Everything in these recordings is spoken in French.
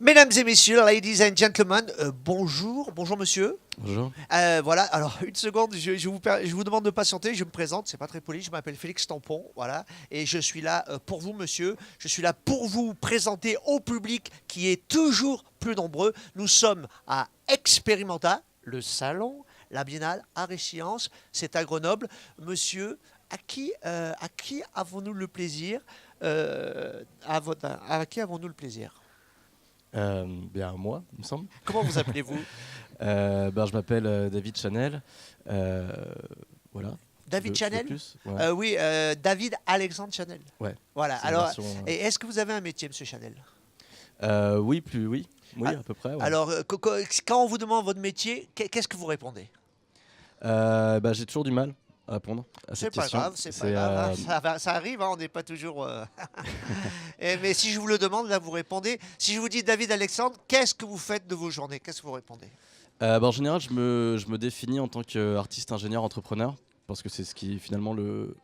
Mesdames et messieurs, ladies and gentlemen, bonjour, bonjour monsieur. Bonjour. Voilà, alors une seconde, je vous demande de patienter, je me présente, c'est pas très poli, je m'appelle Félix Tampon, voilà, et je suis là pour vous monsieur, je suis là pour vous présenter au public qui est toujours plus nombreux. Nous sommes à Experimenta, le salon, la Biennale Art et Sciences, c'est à Grenoble. Monsieur, à qui avons-nous le plaisir à qui avons-nous le plaisir? Bien moi, il me semble. Comment vous appelez-vous? Je m'appelle David Chanel. Euh, voilà. David Chanel? Plus ouais. Oui, David Alexandre Chanel. Ouais. Voilà. C'est une Alors, version, et est-ce que vous avez un métier, Monsieur Chanel? oui, oui, Ah, à peu près. Ouais. Alors, quand on vous demande votre métier, qu'est-ce que vous répondez? J'ai toujours du mal à répondre à C'est cette pas question. grave, c'est pas grave. Ça arrive, hein, on n'est pas toujours. Mais si je vous le demande, là, vous répondez. Si je vous dis David Alexandre, qu'est-ce que vous faites de vos journées? Qu'est-ce que vous répondez? En général, je me définis en tant qu'artiste, ingénieur, entrepreneur, parce que c'est ce qui finalement le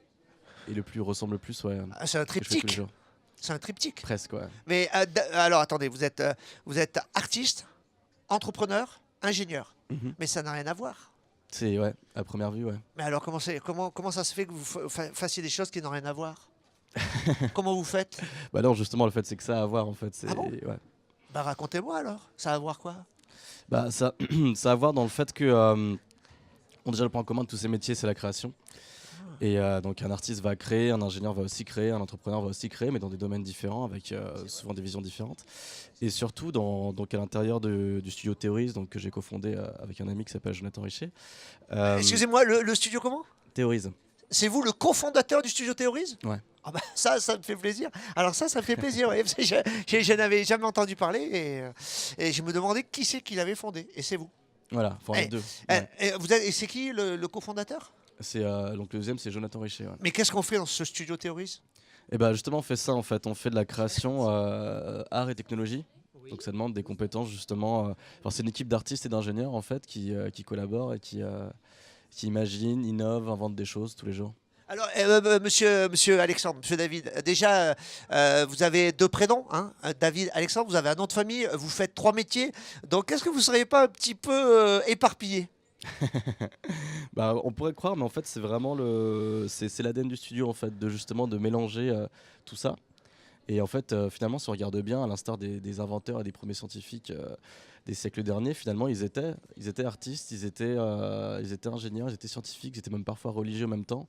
plus ressemble le plus, ouais, Ah, c'est un que je fais tous les triptyque. jours. C'est un triptyque. Presque, ouais. Mais alors, attendez, vous êtes artiste, entrepreneur, ingénieur. Mhm. Mais ça n'a rien à voir. C'est ouais, à première vue, ouais. Mais alors, comment ça se fait que vous fassiez des choses qui n'ont rien à voir? Comment vous faites? Bah non, justement, le fait c'est que ça a à voir en fait. Ah bon? Ouais. Bah racontez-moi alors. Ça a à voir quoi? Bah ça, ça a à voir dans le fait que déjà le point commun de tous ces métiers, c'est la création. Et donc un artiste va créer, un ingénieur va aussi créer, un entrepreneur va aussi créer, mais dans des domaines différents, avec souvent des visions différentes. Et surtout donc à l'intérieur du studio Théorise, donc que j'ai cofondé avec un ami qui s'appelle Jonathan Richer. Excusez-moi, le studio comment? Théorise. C'est vous le cofondateur du studio Théorise? Ouais. Ah bah ça me fait plaisir. Alors ça me fait plaisir. Ouais, parce que je n'avais jamais entendu parler et je me demandais qui c'est qui l'avait fondé. Et c'est vous. Voilà, enfin les deux. Eh, Ouais. et c'est qui le cofondateur? C'est donc le deuxième, c'est Jonathan Richer. Ouais. Mais qu'est-ce qu'on fait dans ce studio Théorise? Et bah justement, on fait ça en fait. On fait de la création art et technologie. Oui. Donc ça demande des compétences justement. C'est une équipe d'artistes et d'ingénieurs en fait qui collaborent et qui imaginent, innovent, inventent des choses tous les jours. Alors, monsieur Alexandre, monsieur David, déjà, vous avez deux prénoms, hein, David, Alexandre, vous avez un nom de famille, vous faites trois métiers, donc est-ce que vous ne seriez pas un petit peu éparpillé? On pourrait croire, mais en fait c'est vraiment c'est l'ADN du studio en fait, de mélanger tout ça. Et en fait, finalement, si on regarde bien, à l'instar des inventeurs et des premiers scientifiques des siècles derniers, finalement, ils étaient artistes, ils étaient ingénieurs, ils étaient scientifiques, ils étaient même parfois religieux en même temps.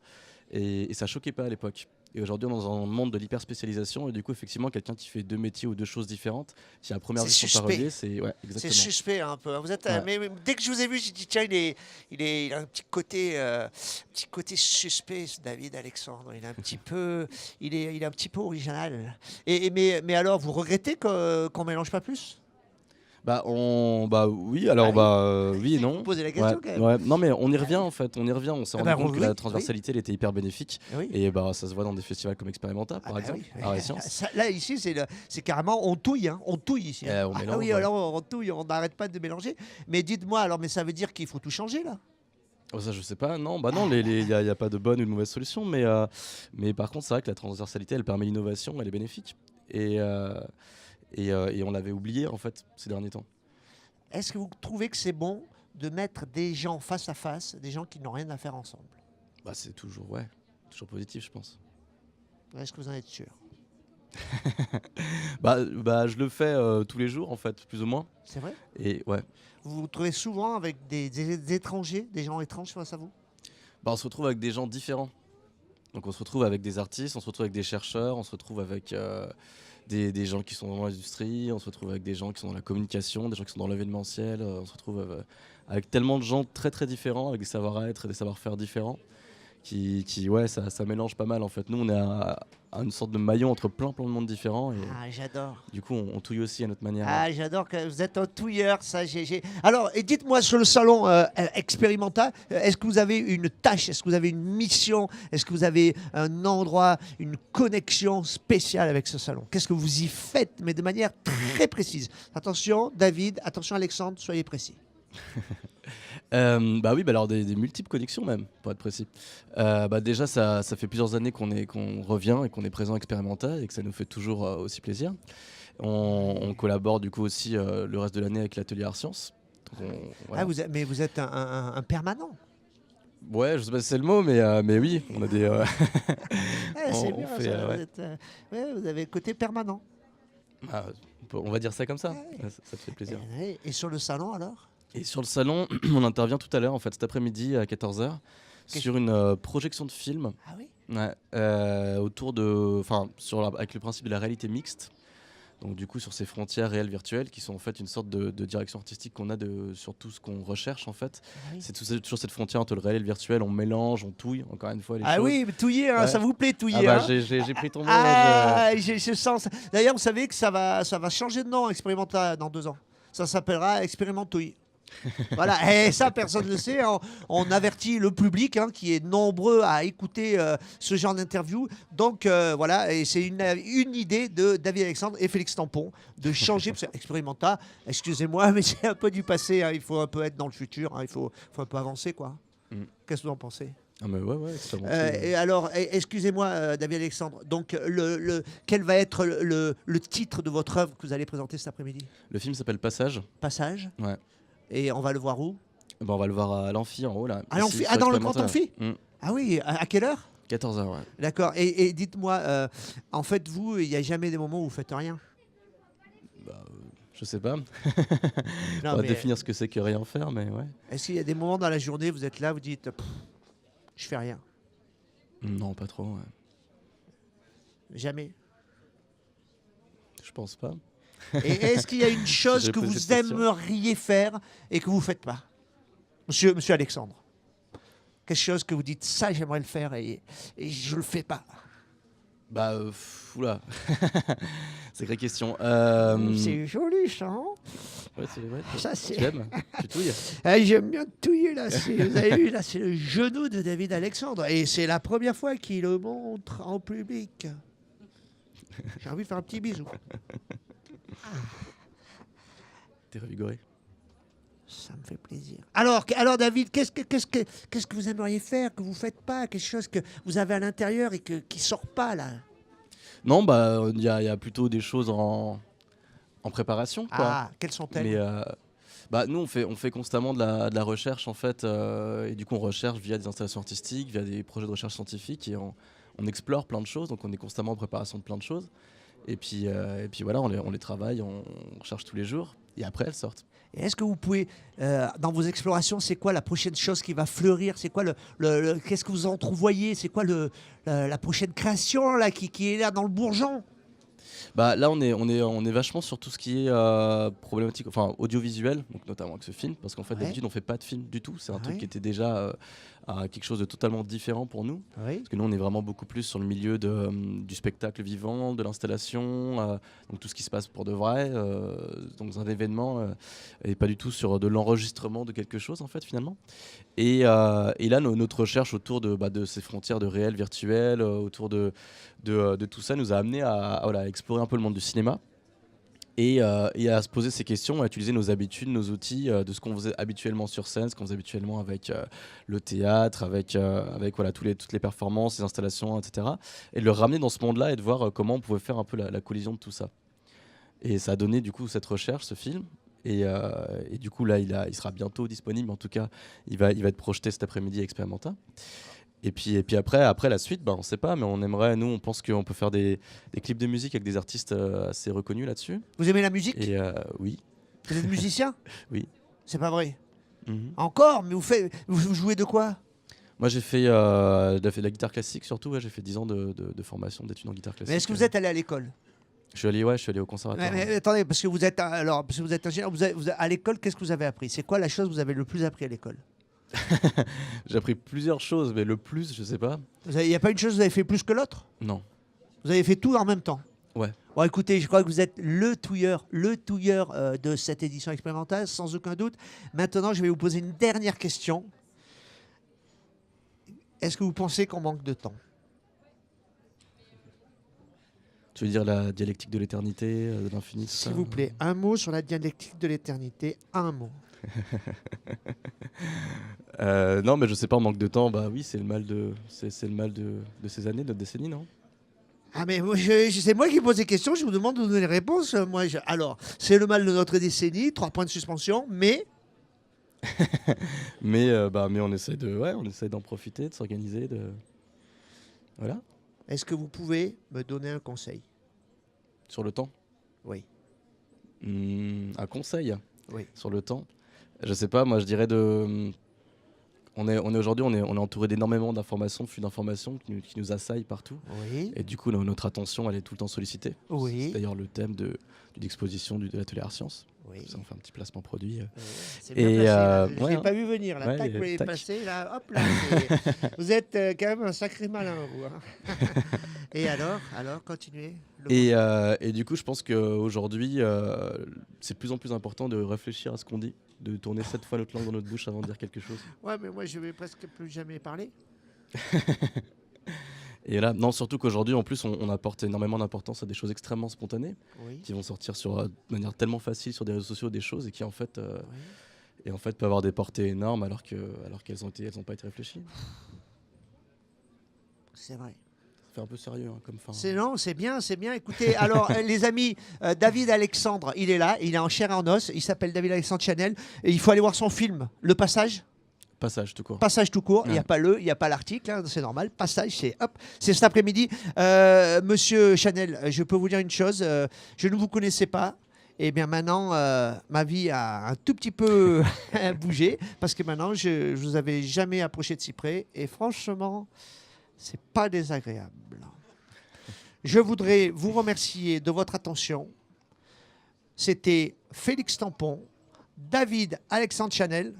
Et ça choquait pas à l'époque. Et aujourd'hui, on est dans un monde de l'hyperspécialisation. Et du coup, effectivement, quelqu'un qui fait deux métiers ou deux choses différentes, qui à première vue C'est sont pas suspect. reliés, c'est ouais, C'est exactement. suspect hein, un peu. Hein. Vous êtes, Ouais. mais dès que je vous ai vu, j'ai dit tiens, il a un petit côté suspect, ce David Alexandre. Il est un petit peu, il est un petit peu original. Mais alors, vous regrettez qu'on mélange pas plus? Oui, alors oui. oui et Il faut non. poser la Ouais, question quand même. ouais. Non mais on y revient en fait, on s'est Ah rendu bah, compte que oui, la oui. transversalité elle était hyper bénéfique Oui. et ça se voit dans des festivals comme Experimenta Ah par bah exemple, oui. Art et Sciences. Là, ici, c'est carrément, on touille, hein. On touille ici. Hein. On Ah mélange, oui, ouais. alors on touille, on n'arrête pas de mélanger. Mais dites-moi, alors, mais ça veut dire qu'il faut tout changer là? Oh, ça je sais pas, non, bah non, il y a pas de bonne ou de mauvaise solution, mais par contre c'est vrai que la transversalité elle permet l'innovation, elle est bénéfique et on l'avait oublié en fait ces derniers temps. Est-ce que vous trouvez que c'est bon de mettre des gens face à face, des gens qui n'ont rien à faire ensemble? Bah c'est toujours toujours positif je pense. Est-ce que vous en êtes sûr? Je le fais tous les jours en fait, plus ou moins. C'est vrai? Et ouais. Vous vous trouvez souvent avec des étrangers, des gens étranges face à vous? On se retrouve avec des gens différents. Donc on se retrouve avec des artistes, on se retrouve avec des chercheurs, on se retrouve avec des gens qui sont dans l'industrie, on se retrouve avec des gens qui sont dans la communication, des gens qui sont dans l'événementiel, on se retrouve avec tellement de gens très très différents, avec des savoir-être et des savoir-faire différents, ça mélange pas mal en fait. Nous on est à une sorte de maillon entre plein de monde différents et Ah, j'adore. du coup on touille aussi à notre manière. Ah, j'adore que vous êtes un touilleur, ça. Alors, et dites-moi sur le salon Experimenta, est-ce que vous avez une tâche, est-ce que vous avez une mission, est-ce que vous avez un endroit, une connexion spéciale avec ce salon? Qu'est-ce que vous y faites, mais de manière très précise? Attention, David, attention, Alexandre, soyez précis. Alors des multiples connexions même, pour être précis. Déjà, ça fait plusieurs années qu'on revient et qu'on est présent à Experimenta et que ça nous fait toujours aussi plaisir. On collabore du coup aussi le reste de l'année avec l'atelier Art Science. Donc, voilà. Mais vous êtes un permanent. Ouais, je sais pas si c'est le mot, mais oui, on a des. C'est On bien, fait, ça, ouais. vous avez le côté permanent. Ah, on va dire ça comme ça. Ouais. Ça te fait plaisir. Et sur le salon alors? Et sur le salon, on intervient tout à l'heure, en fait, cet après-midi à 14h, sur une projection de film. Ah oui. Ouais, autour de, avec le principe de la réalité mixte. Donc du coup sur ces frontières réelles virtuelles qui sont en fait une sorte de direction artistique qu'on a sur tout ce qu'on recherche en fait. Ah oui. C'est toujours cette frontière entre le réel et le virtuel. On mélange, on touille encore une fois les Ah choses. oui, mais touiller, hein, Ouais. ça vous plaît Ah touiller, bah hein? j'ai pris ton mot. J'ai ce sens. D'ailleurs, vous savez que ça va changer de nom, Expérimenta, dans 2 ans. Ça s'appellera Expérimentouille. Voilà, et ça personne ne le sait. On avertit le public qui est nombreux à écouter ce genre d'interview. Donc voilà, et c'est une idée de David Alexandre et Félix Tampon de changer. Parce que Expérimenta, excusez-moi, mais c'est un peu du passé. Il faut un peu être dans le futur. Il faut un peu avancer, quoi. Mm. Qu'est-ce que vous en pensez? Ah mais ouais, extrêmement. Et alors, excusez-moi, David Alexandre. Donc, quel va être le titre de votre œuvre que vous allez présenter cet après-midi? Le film s'appelle Passage. Passage. Ouais. Et on va le voir où? Bon, on va le voir à l'Amphi en haut là. À l'Amphi. Ici, Ah, sur dans le grand Expérimental. amphi? Ah oui, à quelle heure? 14h, ouais. D'accord. Et dites-moi, en fait, vous, il n'y a jamais des moments où vous faites rien? Bah, je sais pas. Non, On va mais définir ce que c'est que rien faire, mais ouais. est-ce qu'il y a des moments dans la journée, vous êtes là, vous dites, je fais rien? Non, pas trop. Ouais. Jamais. Je pense pas. Et est-ce qu'il y a une chose J'ai que posé vous cette question. aimeriez faire et que vous ne faites pas? Monsieur Alexandre. Quelque chose que vous dites, ça j'aimerais le faire et je le fais pas. Bah, oula. Sacrée question. C'est joli ça, hein? Ouais, c'est vrai. Ça, Tu c'est... aimes? Tu touilles? Ah, j'aime bien touiller là. Vous avez vu là, c'est le genou de David Alexandre et c'est la première fois qu'il le montre en public. J'ai envie de faire un petit bisou. T'es revigoré? Ça me fait plaisir. Alors David, qu'est-ce que vous aimeriez faire que vous faites pas? Quelque chose que vous avez à l'intérieur et qui sort pas là? Non, bah, il y a plutôt des choses en préparation, quoi. Ah, quelles sont-elles? Mais bah, nous, on fait constamment de la recherche, en fait. Et du coup, on recherche via des installations artistiques, via des projets de recherche scientifique. Et on explore plein de choses. Donc, on est constamment en préparation de plein de choses. Et puis voilà, on les travaille, on recherche tous les jours. Et après, elles sortent. Et est-ce que vous pouvez, dans vos explorations, c'est quoi la prochaine chose qui va fleurir? C'est quoi qu'est-ce que vous entrevoyez? C'est quoi la prochaine création là, qui est là dans le bourgeon? Bah, là, on est vachement sur tout ce qui est problématique, enfin audiovisuel, donc notamment avec ce film, parce qu'en fait, Ouais. d'habitude, on fait pas de film du tout. C'est un truc Ouais. qui était déjà quelque chose de totalement différent pour nous. Oui. Parce que nous, on est vraiment beaucoup plus sur le milieu du spectacle vivant, de l'installation, donc tout ce qui se passe pour de vrai, donc dans un événement, et pas du tout sur de l'enregistrement de quelque chose, en fait, finalement. Et là, notre recherche autour de ces frontières de réel, virtuel, autour de tout ça, nous a amené à explorer un peu le monde du cinéma. Et à se poser ces questions, à utiliser nos habitudes, nos outils, de ce qu'on faisait habituellement sur scène, ce qu'on faisait habituellement avec le théâtre, avec toutes les performances, les installations, etc. Et de le ramener dans ce monde-là et de voir comment on pouvait faire un peu la collision de tout ça. Et ça a donné du coup cette recherche, ce film. Et du coup là, il sera bientôt disponible. En tout cas, il va être projeté cet après-midi à Expérimenta. Et puis après la suite, on sait pas, mais on pense qu'on peut faire des clips de musique avec des artistes assez reconnus là-dessus. Vous aimez la musique? Et oui. Vous êtes musicien? Oui. C'est pas vrai. Mhm. Encore? Mais vous jouez de quoi? Moi j'ai fait de la guitare classique surtout, ouais, j'ai fait 10 ans de formation d'études en guitare classique. Mais est-ce que vous êtes allé à l'école? Je suis allé au conservatoire. Mais attendez, parce que vous êtes ingénieur, à l'école, qu'est-ce que vous avez appris? C'est quoi la chose que vous avez le plus appris à l'école? J'ai appris plusieurs choses, mais le plus, je sais pas. Il n'y a pas une chose que vous avez fait plus que l'autre? Non. Vous avez fait tout en même temps? Ouais. Bon, écoutez, je crois que vous êtes le touilleur de cette édition expérimentale, sans aucun doute. Maintenant, je vais vous poser une dernière question. Est-ce que vous pensez qu'on manque de temps? Tu veux dire la dialectique de l'éternité, de l'infini, tout ça? S'il vous plaît, un mot sur la dialectique de l'éternité. Un mot. Non, mais je sais pas, en manque de temps, bah oui, c'est le mal de ces années, de notre décennie, non? Ah mais moi, c'est moi qui pose des questions, je vous demande de donner les réponses. Alors, c'est le mal de notre décennie, 3 points de suspension, mais Mais on essaie on essaie d'en profiter, de s'organiser, voilà, est-ce que vous pouvez me donner un conseil? sur le temps. Oui, Un conseil oui. sur le temps. Je sais pas, moi je dirais de. On est aujourd'hui, on est entouré d'énormément d'informations, de flux d'informations qui nous assaillent partout. Oui, Et du coup, notre attention, elle est tout le temps sollicitée. oui. C'est d'ailleurs le thème d'une exposition de la télé-science. Oui. Ça, on fait un petit placement produit. C'est bien Et, placé, là. Je ouais, l'ai hein. pas vu venir. Là. Ouais, Tac, vous l'avez tac. passé. Là, hop, là. Vous êtes quand même un sacré malin, vous. Hein. Et alors, continuez. Et du coup, je pense qu'aujourd'hui, c'est de plus en plus important de réfléchir à ce qu'on dit, de tourner 7 fois notre langue dans notre bouche avant de dire quelque chose. Ouais, mais moi, je vais presque plus jamais parler. Et là, non, surtout qu'aujourd'hui, en plus, on apporte énormément d'importance à des choses extrêmement spontanées, Oui. qui vont sortir de manière tellement facile sur des réseaux sociaux, des choses, et qui en fait, Oui. peuvent avoir des portées énormes alors qu'elles n'ont pas été réfléchies. C'est vrai. Ça fait un peu sérieux comme fin. Non, c'est bien, c'est bien. Écoutez, alors les amis, David Alexandre, il est là, il est en chair et en os. Il s'appelle David Alexandre Chanel. Et il faut aller voir son film, Le Passage. Passage tout court. Passage tout court. Il n'y a Ouais. pas il n'y a pas l'article, hein, c'est normal. Passage, c'est cet après-midi. Monsieur Chanel, je peux vous dire une chose. Je ne vous connaissais pas. Et bien maintenant, ma vie a un tout petit peu bougé parce que maintenant, je ne vous avais jamais approché de si près. Et franchement, c'est pas désagréable. Je voudrais vous remercier de votre attention. C'était Félix Tampon, David Alexandre Chanel,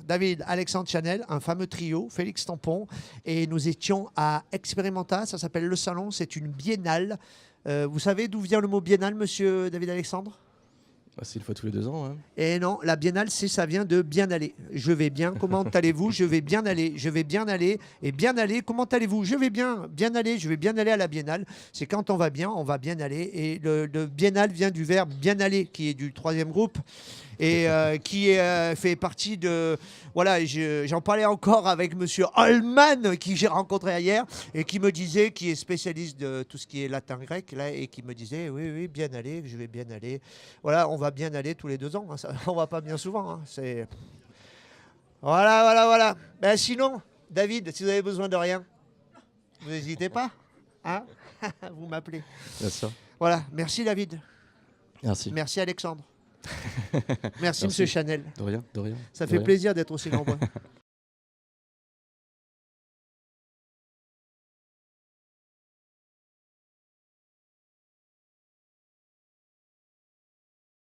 un fameux trio, Félix Tampon, et nous étions à Experimenta, ça s'appelle Le Salon, c'est une biennale. Vous savez d'où vient le mot biennale, monsieur David Alexandre? C'est une fois tous les 2 ans. Hein. Et non, la biennale, ça vient de bien aller. Je vais bien, comment allez-vous? Je vais bien aller, je vais bien aller. Et bien aller, comment allez-vous? Je vais bien aller, je vais bien aller à la biennale. C'est quand on va bien aller. Et le biennale vient du verbe bien aller, qui est du 3e groupe. Et qui fait partie de... Voilà, j'en parlais encore avec monsieur Holman, qui j'ai rencontré hier, et qui me disait, qui est spécialiste de tout ce qui est latin grec, là, et qui me disait, oui, bien aller, je vais bien aller. Voilà, on va bien aller tous les 2 ans, hein, ça, on va pas bien souvent. Hein, c'est... Voilà. Ben, sinon, David, si vous avez besoin de rien, vous n'hésitez pas. Hein. Vous m'appelez. Bien sûr. Voilà, merci David. Merci. Merci Alexandre. Merci, monsieur Chanel. De rien. Ça fait plaisir d'être aussi nombreux.